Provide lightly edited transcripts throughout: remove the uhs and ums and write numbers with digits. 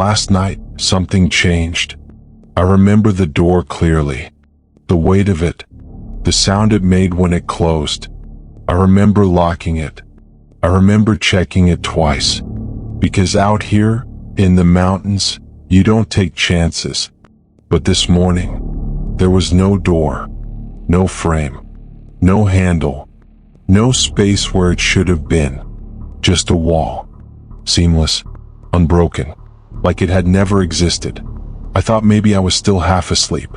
Last night, something changed. I remember the door clearly. The weight of it. The sound it made when it closed. I remember locking it. I remember checking it twice. Because out here, in the mountains, you don't take chances. But this morning, there was no door, no frame, no handle, no space where it should have been. Just a wall. Seamless, unbroken, like it had never existed. I thought maybe I was still half asleep.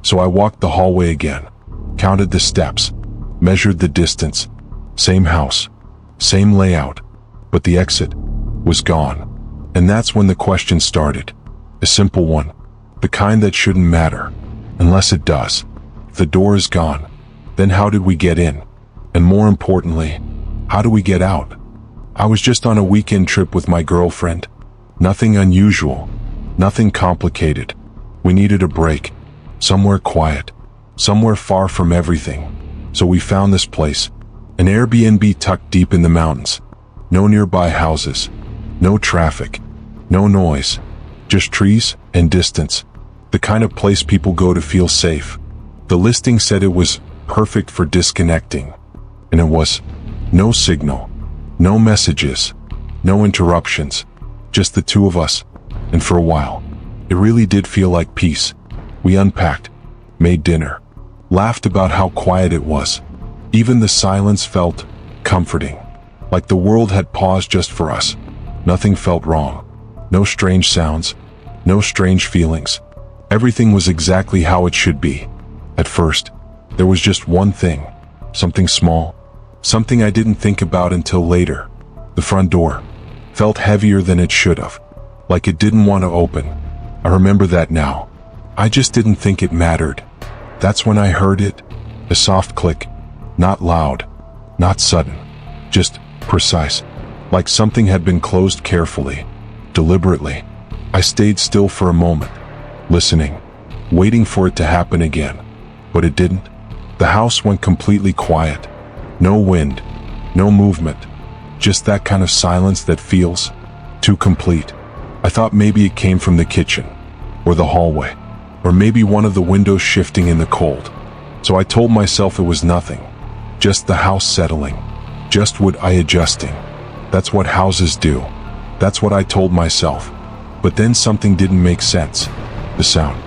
So I walked the hallway again, counted the steps, measured the distance. Same house, same layout, but the exit was gone. And that's when the question started. A simple one, the kind that shouldn't matter, unless it does. If the door is gone, then how did we get in? And more importantly, how do we get out? I was just on a weekend trip with my girlfriend. Nothing unusual, nothing complicated. We needed a break, somewhere quiet, somewhere far from everything. So we found this place, an Airbnb tucked deep in the mountains. No nearby houses, no traffic, no noise, just trees and distance. The kind of place people go to feel safe. The listing said it was perfect for disconnecting. And it was. No signal, no messages, no interruptions, just the two of us. And for a while, it really did feel like peace. We unpacked, made dinner, laughed about how quiet it was. Even the silence felt comforting, like the world had paused just for us. Nothing felt wrong. No strange sounds, no strange feelings. Everything was exactly how it should be. At first, there was just one thing, something small, something I didn't think about until later. The front door felt heavier than it should have, like it didn't want to open. I remember that now. I just didn't think it mattered. That's when I heard it, a soft click, not loud, not sudden, just precise, like something had been closed carefully, deliberately. I stayed still for a moment, listening, waiting for it to happen again. But it didn't. The house went completely quiet. No wind, no movement, just that kind of silence that feels too complete. I thought maybe it came from the kitchen, or the hallway, or maybe one of the windows shifting in the cold. So I told myself it was nothing, just the house settling, just would I adjusting. That's what houses do. That's what I told myself. But then something didn't make sense. The sound.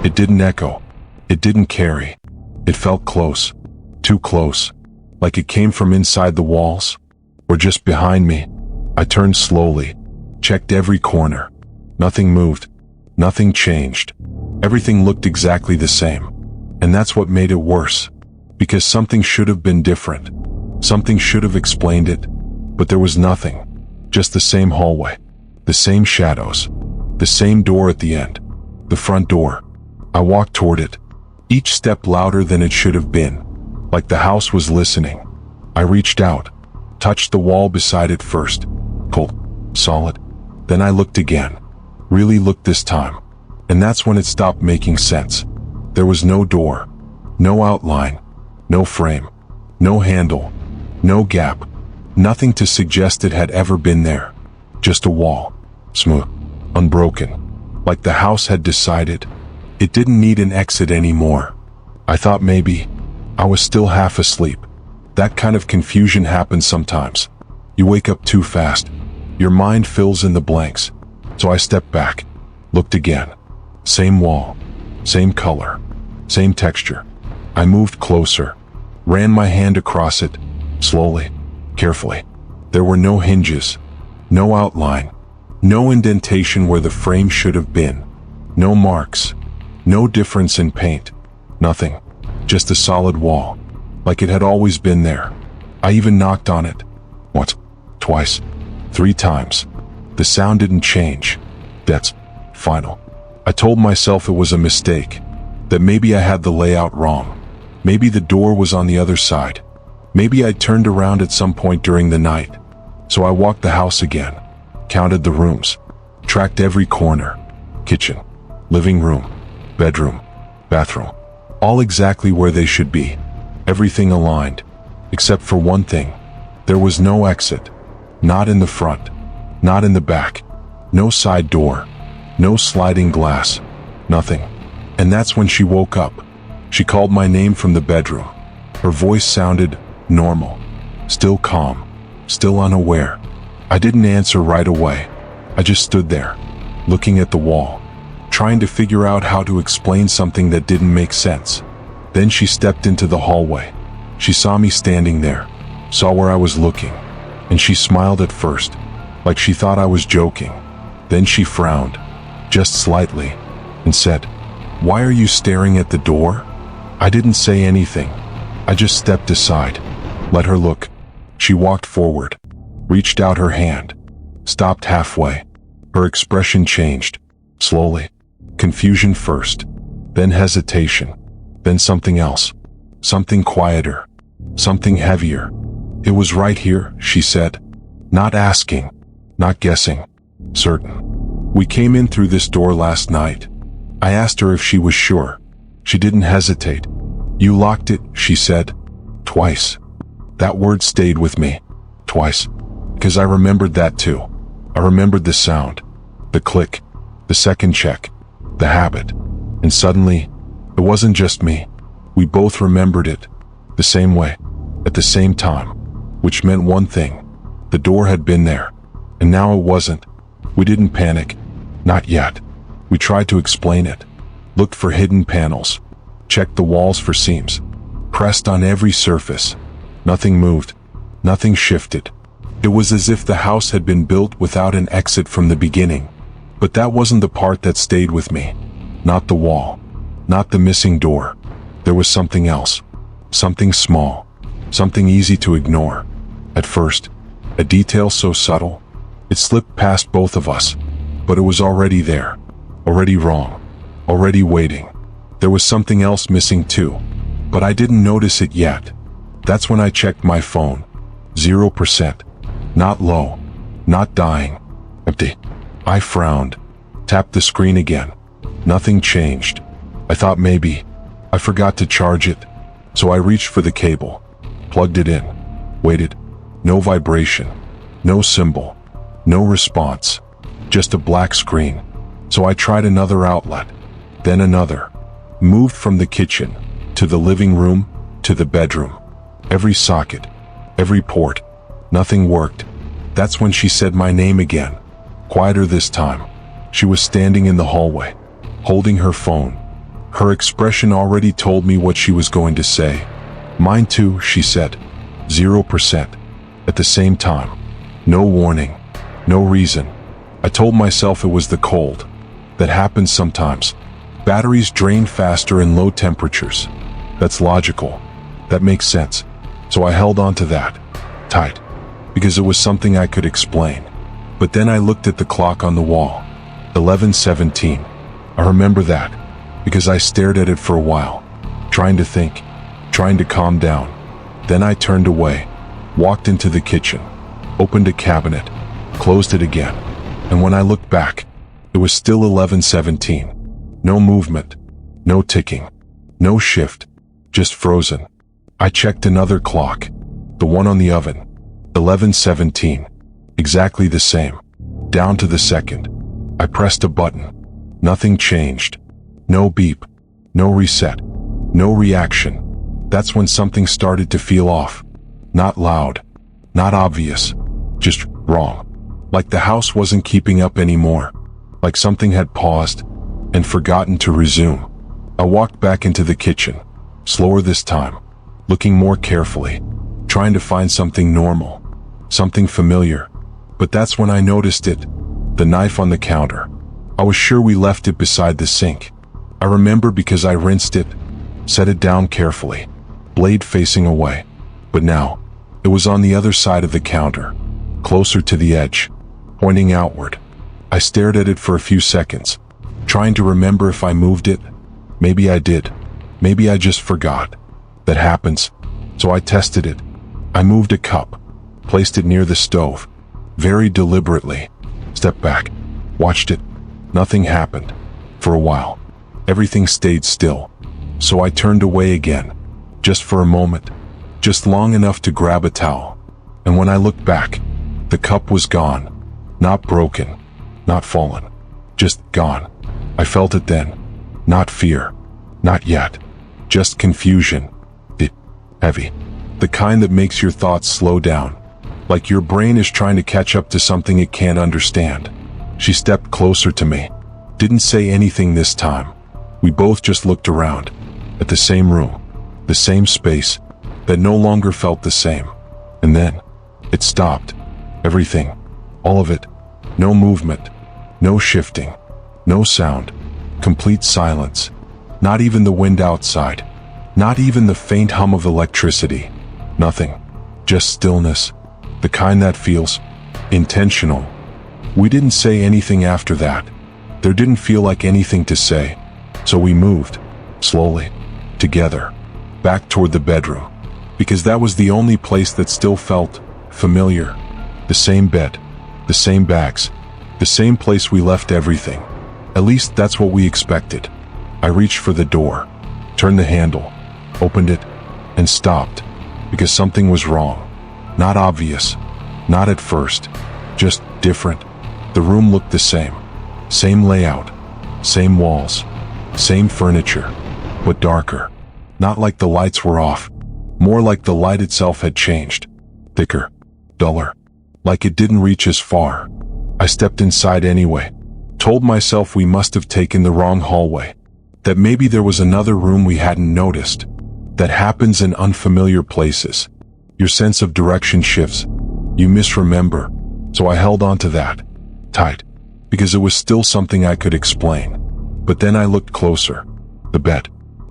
It didn't echo. It didn't carry. It felt close. Too close. Like it came from inside the walls, or just behind me. I turned slowly, checked every corner. Nothing moved. Nothing changed. Everything looked exactly the same. And that's what made it worse. Because something should have been different. Something should have explained it. But there was nothing. Just the same hallway. The same shadows. The same door at the end. The front door. I walked toward it. Each step louder than it should have been. Like the house was listening. I reached out. Touched the wall beside it first. Cold. Solid. Then I looked again. Really looked this time. And that's when it stopped making sense. There was no door. No outline. No frame. No handle. No gap. Nothing to suggest it had ever been there. Just a wall. Smooth. Unbroken. Like the house had decided it didn't need an exit anymore. I thought maybe I was still half asleep. That kind of confusion happens sometimes. You wake up too fast. Your mind fills in the blanks. So I stepped back. Looked again. Same wall. Same color. Same texture. I moved closer. Ran my hand across it. Slowly. Carefully. There were no hinges. No outline. No indentation where the frame should have been. No marks. No difference in paint. Nothing. Just a solid wall. Like it had always been there. I even knocked on it. Once. Twice. 3 times. The sound didn't change. That's final. I told myself it was a mistake. That maybe I had the layout wrong. Maybe the door was on the other side. Maybe I turned around at some point during the night. So I walked the house again. Counted the rooms. Tracked every corner. Kitchen. Living room. Bedroom. Bathroom. All exactly where they should be. Everything aligned. Except for one thing. There was no exit. Not in the front. Not in the back. No side door. No sliding glass. Nothing. And that's when she woke up. She called my name from the bedroom. Her voice sounded normal. Still calm. Still unaware. I didn't answer right away. I just stood there, looking at the wall, trying to figure out how to explain something that didn't make sense. Then she stepped into the hallway. She saw me standing there, saw where I was looking, and she smiled at first, like she thought I was joking. Then she frowned, just slightly, and said, "Why are you staring at the door?" I didn't say anything. I just stepped aside, let her look. She walked forward, reached out her hand, stopped halfway. Her expression changed, slowly. Confusion first, then hesitation, then something else. Something quieter, something heavier. "It was right here," she said. Not asking, not guessing, certain. "We came in through this door last night." I asked her if she was sure. She didn't hesitate. "You locked it," she said. Twice. That word stayed with me. Twice. Because I remembered that too. I remembered the sound, the click, the second check, the habit. And suddenly, it wasn't just me. We both remembered it, the same way, at the same time, which meant one thing. The door had been there, and now it wasn't. We didn't panic. Not yet. We tried to explain it. Looked for hidden panels. Checked the walls for seams. Pressed on every surface. Nothing moved. Nothing shifted. It was as if the house had been built without an exit from the beginning. But that wasn't the part that stayed with me. Not the wall. Not the missing door. There was something else. Something small. Something easy to ignore. At first, a detail so subtle, it slipped past both of us. But it was already there. Already wrong. Already waiting. There was something else missing too. But I didn't notice it yet. That's when I checked my phone. 0%. Not low. Not dying. Empty. I frowned. Tapped the screen again. Nothing changed. I thought maybe I forgot to charge it. So I reached for the cable. Plugged it in. Waited. No vibration. No symbol. No response. Just a black screen. So I tried another outlet. Then another. Moved from the kitchen to the living room to the bedroom. Every socket. Every port. Nothing worked. That's when she said my name again. Quieter this time. She was standing in the hallway, holding her phone. Her expression already told me what she was going to say. "Mine too," she said. 0%. At the same time. No warning. No reason. I told myself it was the cold. That happens sometimes. Batteries drain faster in low temperatures. That's logical. That makes sense. So I held on to that. Tight. Because it was something I could explain. But then I looked at the clock on the wall. 11:17. I remember that. Because I stared at it for a while. Trying to think. Trying to calm down. Then I turned away. Walked into the kitchen. Opened a cabinet. Closed it again. And when I looked back, it was still 11:17. No movement. No ticking. No shift. Just frozen. I checked another clock. The one on the oven. 11:17. Exactly the same. Down to the second. I pressed a button. Nothing changed. No beep. No reset. No reaction. That's when something started to feel off. Not loud. Not obvious. Just wrong. Like the house wasn't keeping up anymore. Like something had paused and forgotten to resume. I walked back into the kitchen. Slower this time. Looking more carefully. Trying to find something normal. Something familiar. But that's when I noticed it. The knife on the counter. I was sure we left it beside the sink. I remember because I rinsed it. Set it down carefully. Blade facing away. But now, it was on the other side of the counter. Closer to the edge. Pointing outward. I stared at it for a few seconds. Trying to remember if I moved it. Maybe I did. Maybe I just forgot. That happens. So I tested it. I moved a cup. Placed it near the stove. Very deliberately. Stepped back. Watched it. Nothing happened. For a while. Everything stayed still. So I turned away again. Just for a moment. Just long enough to grab a towel. And when I looked back, the cup was gone. Not broken. Not fallen. Just gone. I felt it then. Not fear. Not yet. Just confusion. Heavy. The kind that makes your thoughts slow down. Like your brain is trying to catch up to something it can't understand. She stepped closer to me. Didn't say anything this time. We both just looked around. At the same room. The same space. That no longer felt the same. And then, it stopped. Everything. All of it. No movement. No shifting. No sound. Complete silence. Not even the wind outside. Not even the faint hum of electricity. Nothing. Just stillness. The kind that feels intentional. We didn't say anything after that. There didn't feel like anything to say. So we moved, slowly, together, back toward the bedroom. Because that was the only place that still felt familiar. The same bed, the same bags, the same place we left everything. At least that's what we expected. I reached for the door, turned the handle, opened it, and stopped. Because something was wrong. Not obvious. Not at first. Just different. The room looked the same. Same layout. Same walls. Same furniture. But darker. Not like the lights were off. More like the light itself had changed. Thicker. Duller. Like it didn't reach as far. I stepped inside anyway. Told myself we must have taken the wrong hallway. That maybe there was another room we hadn't noticed. That happens in unfamiliar places. Your sense of direction shifts. You misremember. So I held on to that. Tight. Because it was still something I could explain. But then I looked closer. The bed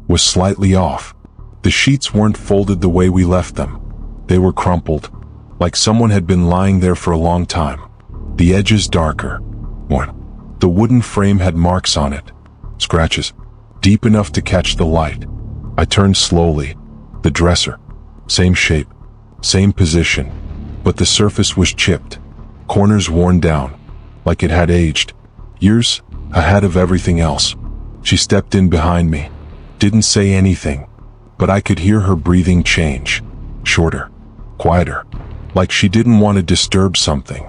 was slightly off. The sheets weren't folded the way we left them. They were crumpled. Like someone had been lying there for a long time. The edges darker. The wooden frame had marks on it. Scratches. Deep enough to catch the light. I turned slowly. The dresser. Same shape. Same position. But the surface was chipped. Corners worn down. Like it had aged. Years ahead of everything else. She stepped in behind me. Didn't say anything. But I could hear her breathing change. Shorter. Quieter. Like she didn't want to disturb something.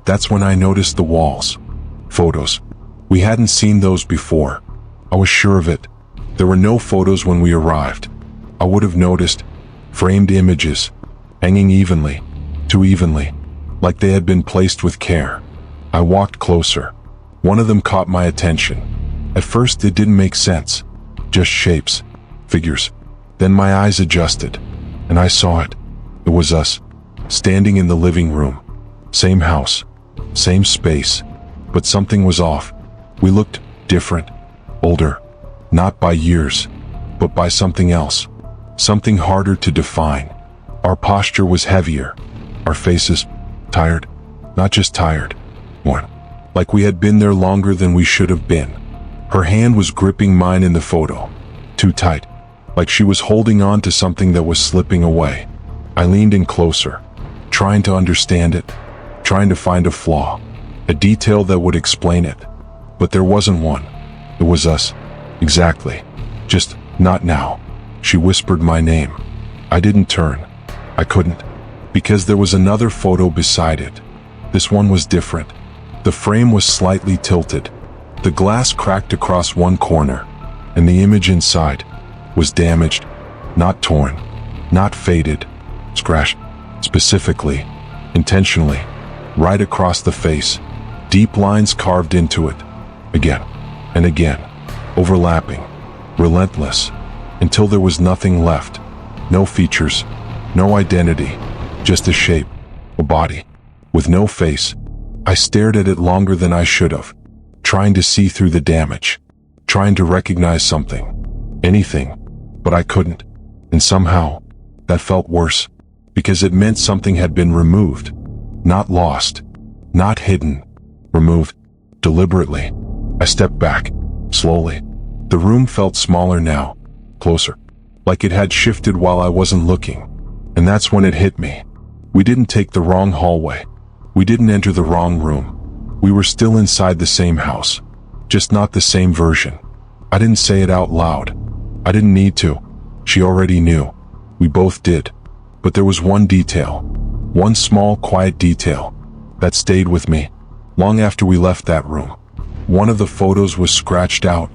That's when I noticed the walls. Photos. We hadn't seen those before. I was sure of it. There were no photos when we arrived. I would have noticed. Framed images. Hanging evenly. Too evenly. Like they had been placed with care. I walked closer. One of them caught my attention. At first it didn't make sense. Just shapes. Figures. Then my eyes adjusted. And I saw it. It was us. Standing in the living room. Same house. Same space. But something was off. We looked different. Older. Not by years. But by something else. Something harder to define. Our posture was heavier. Our faces tired. Not just tired. Like we had been there longer than we should have been. Her hand was gripping mine in the photo. Too tight. Like she was holding on to something that was slipping away. I leaned in closer. Trying to understand it. Trying to find a flaw. A detail that would explain it. But there wasn't one. It was us. Exactly. Just not now. She whispered my name. I didn't turn. I couldn't. Because there was another photo beside it. This one was different. The frame was slightly tilted. The glass cracked across one corner. And the image inside was damaged. Not torn. Not faded. Scratched. Specifically. Intentionally. Right across the face. Deep lines carved into it. Again. And again. Overlapping. Relentless. Until there was nothing left. No features. No identity. Just a shape. A body. With no face. I stared at it longer than I should have. Trying to see through the damage. Trying to recognize something. Anything. But I couldn't. And somehow, that felt worse. Because it meant something had been removed. Not lost. Not hidden. Removed. Deliberately. I stepped back. Slowly. The room felt smaller now. Closer. Like it had shifted while I wasn't looking. And that's when it hit me. We didn't take the wrong hallway. We didn't enter the wrong room. We were still inside the same house. Just not the same version. I didn't say it out loud. I didn't need to. She already knew. We both did. But there was one detail. One small, quiet detail. That stayed with me. Long after we left that room. One of the photos was scratched out.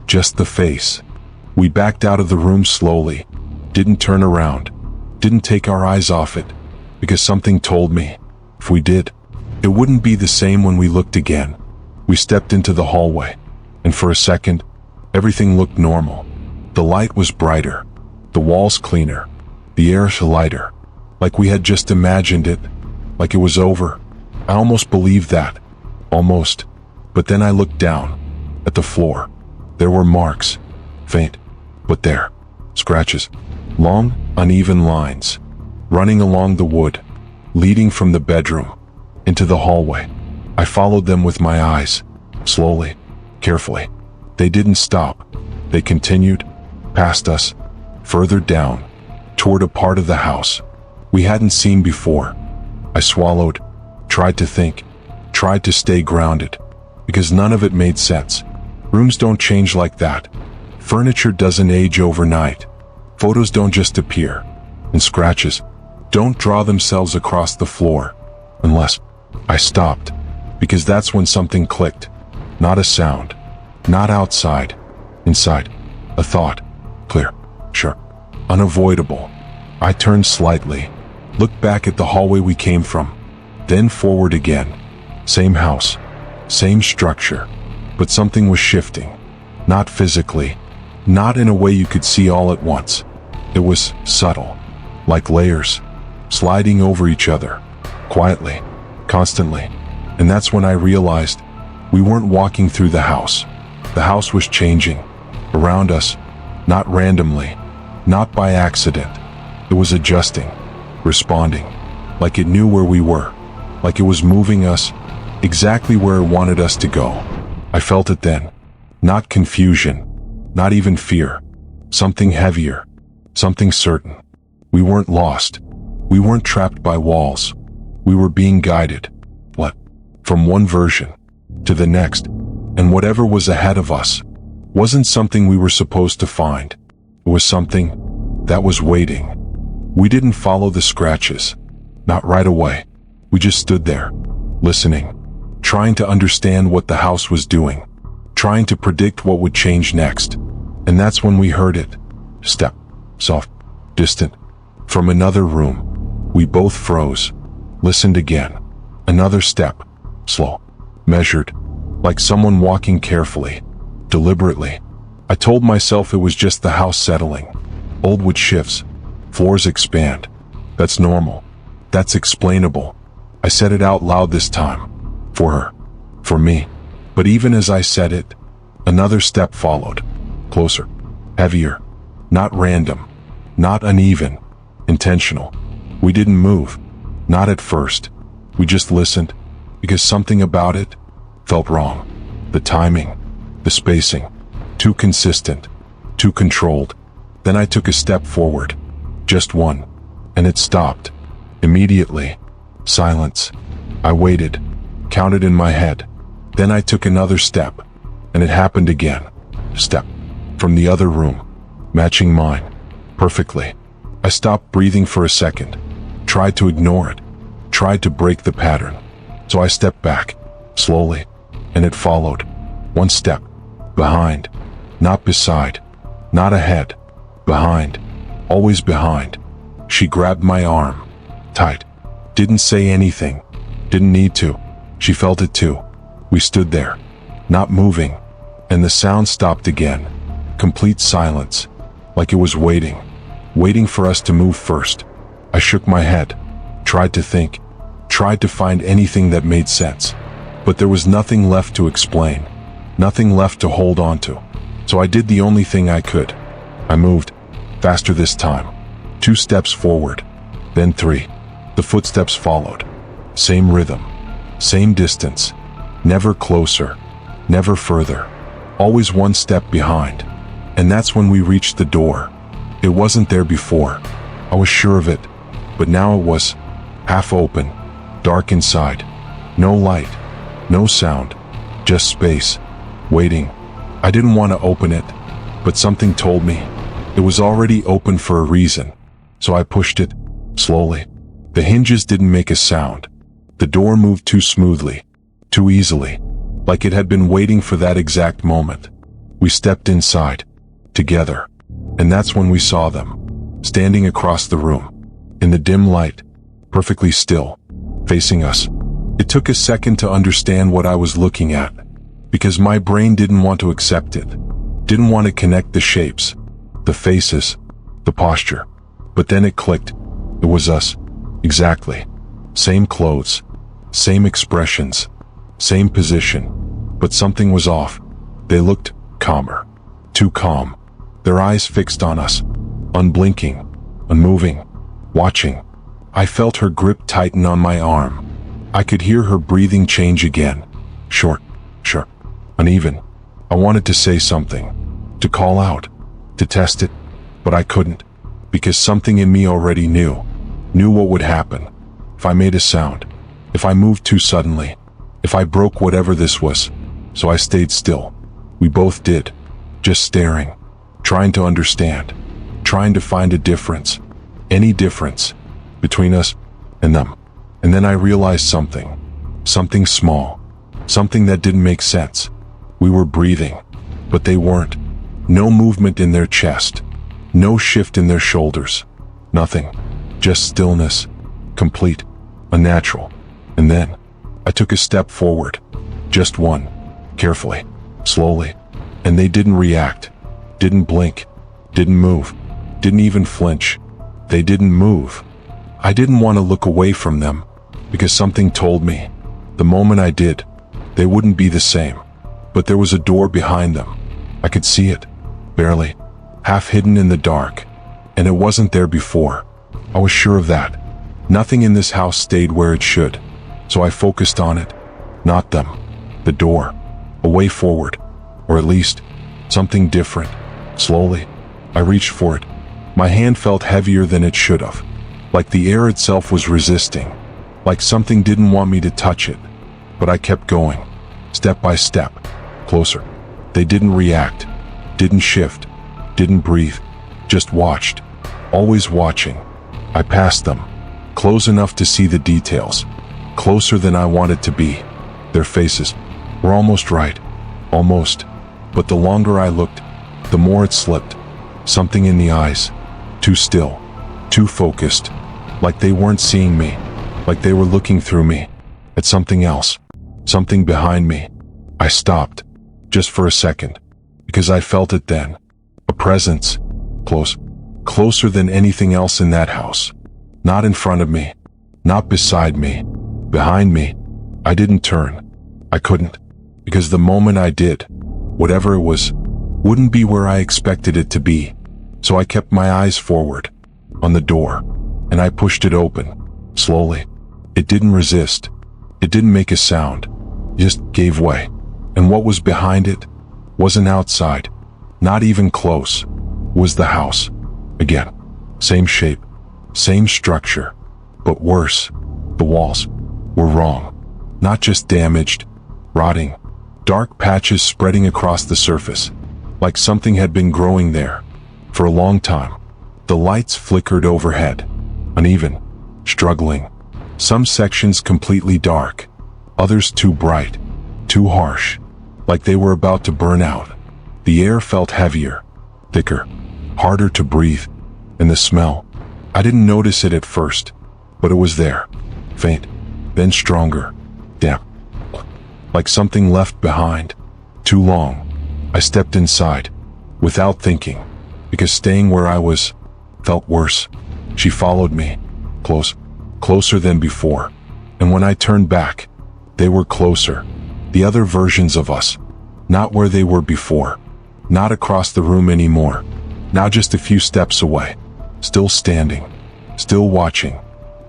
Just the face. We backed out of the room slowly. Didn't turn around. Didn't take our eyes off it. Because something told me, if we did, it wouldn't be the same when we looked again. We stepped into the hallway. And for a second, everything looked normal. The light was brighter. The walls cleaner. The air lighter. Like we had just imagined it. Like it was over. I almost believed that. Almost. But then I looked down. At the floor. There were marks. Faint. But there. Scratches. Long, uneven lines. Running along the wood. Leading from the bedroom. Into the hallway. I followed them with my eyes. Slowly. Carefully. They didn't stop. They continued. Past us. Further down. Toward a part of the house we hadn't seen before. I swallowed. Tried to think. Tried to stay grounded. Because none of it made sense. Rooms don't change like that. Furniture doesn't age overnight. Photos don't just appear. And scratches don't draw themselves across the floor. Unless I stopped. Because that's when something clicked. Not a sound. Not outside. Inside. A thought. Clear. Sharp. Unavoidable. I turned slightly. Looked back at the hallway we came from. Then forward again. Same house. Same structure. But something was shifting. Not physically. Not in a way you could see all at once. It was subtle. Like layers. Sliding over each other. Quietly. Constantly. And that's when I realized we weren't walking through the house. The house was changing. Around us. Not randomly. Not by accident. It was adjusting. Responding. Like it knew where we were. Like it was moving us exactly where it wanted us to go. I felt it then. Not confusion. Not even fear. Something heavier. Something certain. We weren't lost. We weren't trapped by walls. We were being guided. What? From one version to the next. And whatever was ahead of us wasn't something we were supposed to find. It was something that was waiting. We didn't follow the scratches. Not right away. We just stood there, listening, trying to understand what the house was doing, trying to predict what would change next. And that's when we heard it. Step. Soft. Distant. From another room. We both froze. Listened again. Another step. Slow. Measured. Like someone walking carefully. Deliberately. I told myself it was just the house settling. Old wood shifts. Floors expand. That's normal. That's explainable. I said it out loud this time. For her. For me. But even as I said it, another step followed. Closer. Heavier. Not random. Not uneven. Intentional. We didn't move. Not at first. We just listened. Because something about it felt wrong. The timing. The spacing. Too consistent. Too controlled. Then I took a step forward. Just one. And it stopped. Immediately. Silence. I waited. Counted in my head. Then I took another step. And it happened again. Step. From the other room. Matching mine. Perfectly. I stopped breathing for a second. Tried to ignore it. Tried to break the pattern. So I stepped back. Slowly. And it followed. One step. Behind. Not beside. Not ahead. Behind. Always behind. She grabbed my arm. Tight. Didn't say anything. Didn't need to. She felt it too. We stood there. Not moving. And the sound stopped again. Complete silence. Like it was waiting. Waiting for us to move first. I shook my head. Tried to think. Tried to find anything that made sense. But there was nothing left to explain. Nothing left to hold on to. So I did the only thing I could. I moved. Faster this time. 2 steps forward. Then 3. The footsteps followed. Same rhythm. Same distance. Never closer. Never further. Always 1 step behind. And that's when we reached the door. It wasn't there before. I was sure of it. But now it was half open. Dark inside. No light. No sound. Just space. Waiting. I didn't want to open it. But something told me it was already open for a reason. So I pushed it. Slowly. The hinges didn't make a sound. The door moved too smoothly. Too easily. like it had been waiting for that exact moment. We stepped inside, together, and that's when we saw them, standing across the room, in the dim light, perfectly still, facing us. It took a second to understand what I was looking at, because my brain didn't want to accept it, didn't want to connect the shapes, the faces, the posture. But then it clicked. It was us. Exactly. Same clothes, same expressions, same position. But something was off. They looked calmer. Too calm. Their eyes fixed on us, unblinking, unmoving, watching. I felt her grip tighten on my arm. I could hear her breathing change again. Short, sharp, uneven. I wanted to say something, to call out, to test it, but I couldn't, because something in me already knew what would happen if I made a sound, if I moved too suddenly, if I broke whatever this was. So I stayed still. We both did, just staring, trying to understand, trying to find a difference, any difference, between us and them. And then I realized something small, something that didn't make sense. We were breathing, but they weren't. No movement in their chest, no shift in their shoulders, nothing, just stillness, complete, unnatural. And then, I took a step forward, just one, carefully, slowly, and they didn't react, didn't blink, didn't move, didn't even flinch. They didn't move. I didn't want to look away from them, because something told me, the moment I did, they wouldn't be the same. But there was a door behind them. I could see it, barely, half hidden in the dark, and it wasn't there before. I was sure of that. Nothing in this house stayed where it should, so I focused on it, not them, the door, a way forward, or at least, something different. Slowly, I reached for it. My hand felt heavier than it should have, like the air itself was resisting, like something didn't want me to touch it. But I kept going, step by step, closer. They didn't react, didn't shift, didn't breathe, just watched, always watching. I passed them, close enough to see the details, closer than I wanted to be. Their faces were almost right, almost, but the longer I looked, the more it slipped. Something in the eyes, too still, too focused, like they weren't seeing me, like they were looking through me, at something else, something behind me. I stopped, just for a second, because I felt it then, a presence, closer than anything else in that house. Not in front of me, not beside me, behind me. I didn't turn. I couldn't, because the moment I did, whatever it was, wouldn't be where I expected it to be. So I kept my eyes forward, on the door, and I pushed it open, slowly. It didn't resist. It didn't make a sound, just gave way. And what was behind it wasn't outside, not even close, was the house. Again, same shape, same structure, but worse. The walls were wrong, not just damaged, rotting, dark patches spreading across the surface, like something had been growing there for a long time. The lights flickered overhead, uneven, struggling, some sections completely dark, others too bright, too harsh, like they were about to burn out. The air felt heavier, thicker, harder to breathe, and the smell, I didn't notice it at first, but it was there, faint, then stronger, damp, like something left behind, too long. I stepped inside, without thinking, because staying where I was felt worse. She followed me, closer than before, and when I turned back, they were closer, the other versions of us, not where they were before, not across the room anymore, now just a few steps away, still standing, still watching,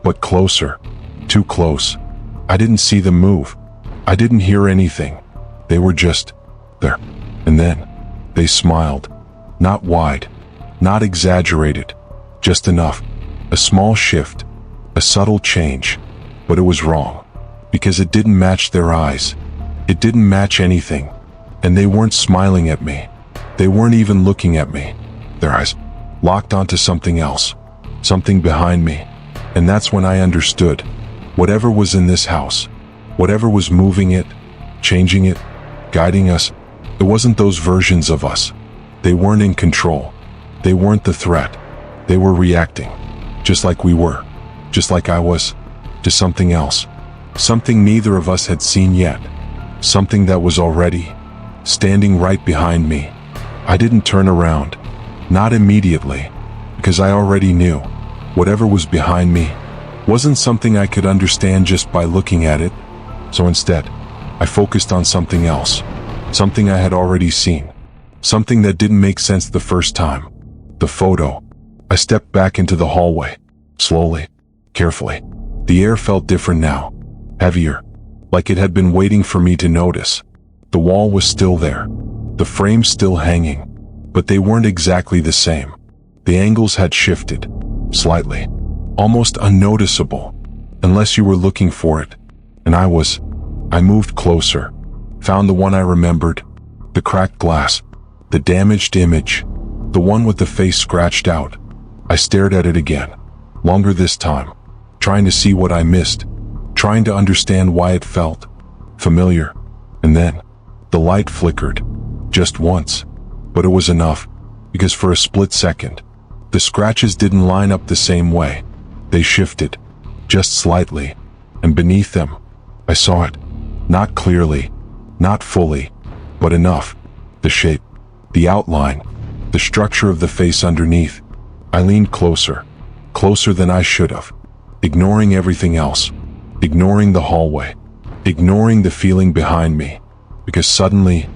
but closer, too close. I didn't see them move, I didn't hear anything, they were just there. And then, they smiled, not wide, not exaggerated, just enough, a small shift, a subtle change, but it was wrong, because it didn't match their eyes, it didn't match anything, and they weren't smiling at me, they weren't even looking at me, their eyes locked onto something else, something behind me, and that's when I understood, whatever was in this house, whatever was moving it, changing it, guiding us. It wasn't those versions of us. They weren't in control. They weren't the threat. They were reacting, just like we were, just like I was, to something else. Something neither of us had seen yet. Something that was already standing right behind me. I didn't turn around. Not immediately, because I already knew whatever was behind me wasn't something I could understand just by looking at it. So instead, I focused on something else, something I had already seen, something that didn't make sense the first time. The photo. I stepped back into the hallway, slowly, carefully. The air felt different now, heavier, like it had been waiting for me to notice. The wall was still there, the frame still hanging, but they weren't exactly the same. The angles had shifted, slightly, almost unnoticeable, unless you were looking for it. And I moved closer, found the one I remembered, the cracked glass, the damaged image, the one with the face scratched out. I stared at it again, longer this time, trying to see what I missed, trying to understand why it felt familiar. And then, the light flickered, just once, but it was enough, because for a split second, the scratches didn't line up the same way. They shifted, just slightly, and beneath them, I saw it, not clearly, not fully, but enough. The shape, the outline, the structure of the face underneath. I leaned closer, closer than I should have, ignoring everything else, ignoring the hallway, ignoring the feeling behind me, because suddenly,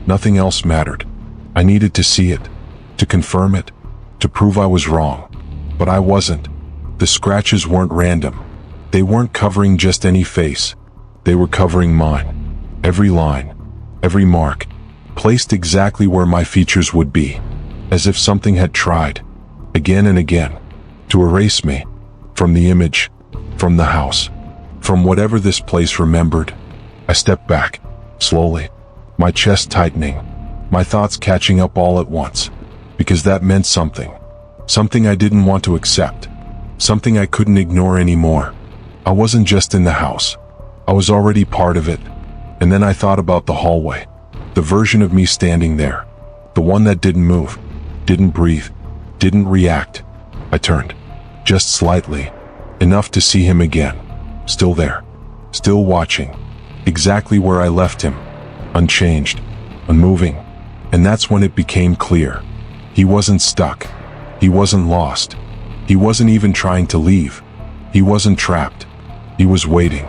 nothing else mattered. I needed to see it, to confirm it, to prove I was wrong. But I wasn't. The scratches weren't random. They weren't covering just any face. They were covering mine. Every line, every mark, placed exactly where my features would be, as if something had tried, again and again, to erase me, from the image, from the house, from whatever this place remembered. I stepped back, slowly, my chest tightening, my thoughts catching up all at once, because that meant something I didn't want to accept, something I couldn't ignore anymore. I wasn't just in the house. I was already part of it. And then I thought about the hallway, the version of me standing there, the one that didn't move, didn't breathe, didn't react. I turned, just slightly, enough to see him again, still there, still watching, exactly where I left him, unchanged, unmoving. And that's when it became clear. He wasn't stuck. He wasn't lost. He wasn't even trying to leave. He wasn't trapped. He was waiting.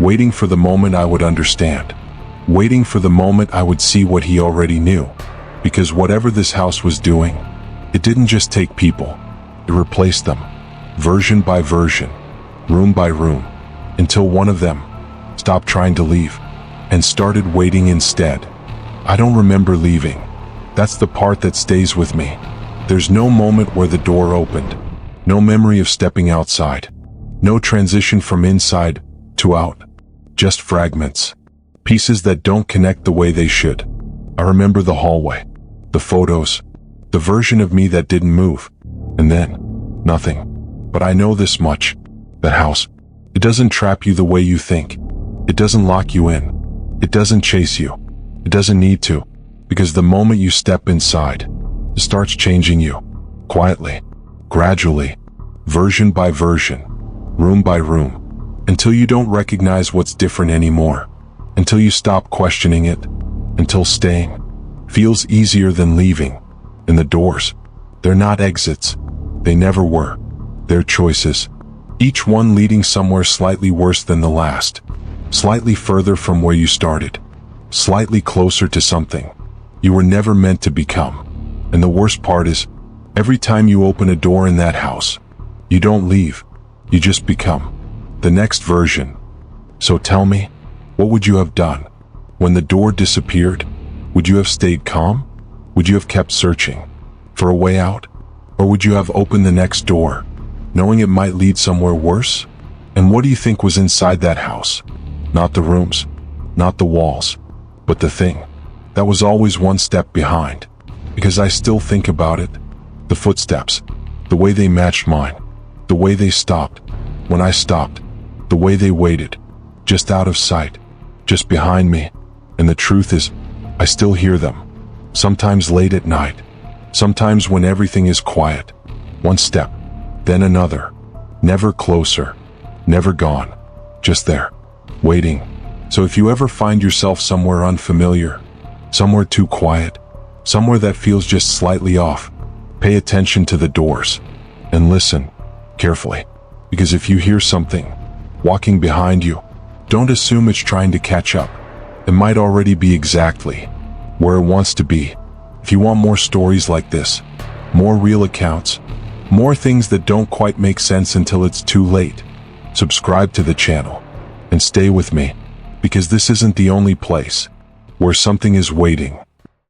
Waiting for the moment I would understand. Waiting for the moment I would see what he already knew. Because whatever this house was doing, it didn't just take people. It replaced them, version by version, room by room, until one of them stopped trying to leave and started waiting instead. I don't remember leaving. That's the part that stays with me. There's no moment where the door opened, no memory of stepping outside, no transition from inside to out, just fragments, pieces that don't connect the way they should. I remember the hallway, the photos, the version of me that didn't move, and then, nothing. But I know this much, that house, it doesn't trap you the way you think. It doesn't lock you in. It doesn't chase you. It doesn't need to, because the moment you step inside, it starts changing you, quietly, gradually, version by version, room by room, until you don't recognize what's different anymore, until you stop questioning it, until staying feels easier than leaving. And the doors, they're not exits. They never were. They're choices, each one leading somewhere slightly worse than the last, slightly further from where you started, slightly closer to something you were never meant to become. And the worst part is, every time you open a door in that house, you don't leave, you just become the next version. So tell me, what would you have done? When the door disappeared, would you have stayed calm? Would you have kept searching for a way out? Or would you have opened the next door, knowing it might lead somewhere worse? And what do you think was inside that house? Not the rooms, not the walls, but the thing that was always one step behind. Because I still think about it, the footsteps, the way they matched mine, the way they stopped when I stopped, the way they waited, just out of sight, just behind me. And the truth is, I still hear them. Sometimes late at night. Sometimes when everything is quiet. One step, then another. Never closer. Never gone. Just there. Waiting. So if you ever find yourself somewhere unfamiliar, somewhere too quiet, somewhere that feels just slightly off, pay attention to the doors and listen carefully. Because if you hear something walking behind you, don't assume it's trying to catch up. It might already be exactly where it wants to be. If you want more stories like this, more real accounts, more things that don't quite make sense until it's too late, subscribe to the channel and stay with me, because this isn't the only place where something is waiting